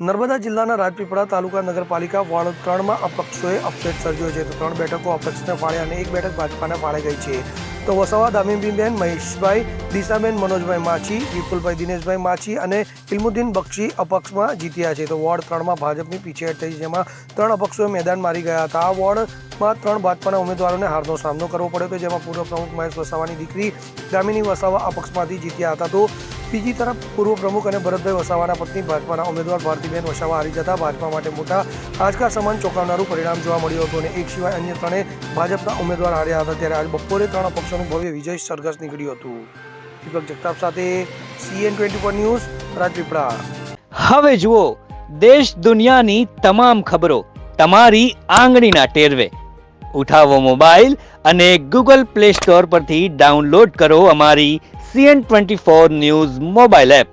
નર્મદા જિલ્લાના રાજપીપળા તાલુકા નગરપાલિકા ward 3માં અપક્ષોએ upset સર્જ્યો છે. તો 3 બેઠકો અપક્ષને ફાળે અને 1 બેઠક ભાજપાને ફાળે ગઈ છે. તો વસાવા દામીબીબેન મહેશભાઈ, દિશાબેન મનોજભાઈ માછી, વિપુલભાઈ દિનેશભાઈ માછી અને ઇલ્મુદ્દીન બક્ષી અપક્ષમાં જીત્યા છે. તો વોર્ડ 3માં ભાજપની પીછેહટ થઈ, જેમાં 3 અપક્ષોએ મેદાન મારી ગયા હતા. આ વોર્ડમાં 3 ભાજપાના ઉમેદવારોને હારનો સામનો કરવો પડ્યો હતો, જેમાં પૂર્વ પ્રમુખ મહેશ વસાવાની દીકરી દામિની વસાવા અપક્ષમાંથી જીત્યા હતા. તો બીજી તરફ પૂર્વ પ્રમુખ અને ભરતભાઈ વસાવાના પત્ની ભાજપાના ઉમેદવાર ભારતીબેન વસાવા હારી જતા ભાજપા માટે મોટા આંચકા સમાન ચોંકાવનારું પરિણામ જોવા મળ્યું હતું અને એક સિવાય અન્ય 3 ભાજપના ઉમેદવાર હાર્યા હતા. ત્યારે આજ બપોરે 3 અપક્ષોનું ભવ્ય વિજય સરઘસ નીકળ્યું હતું. દીપક જગતાપ સાથે CN24 ન્યૂઝ, રાજપીપળા. હવે જુઓ દેશ દુનિયાની તમામ ખબરો તમારી આંગળીના ટેરવે. ઉઠાવો મોબાઈલ અને Google Play Store પરથી ડાઉનલોડ કરો અમારી CN24 ન્યૂઝ મોબાઈલ એપ.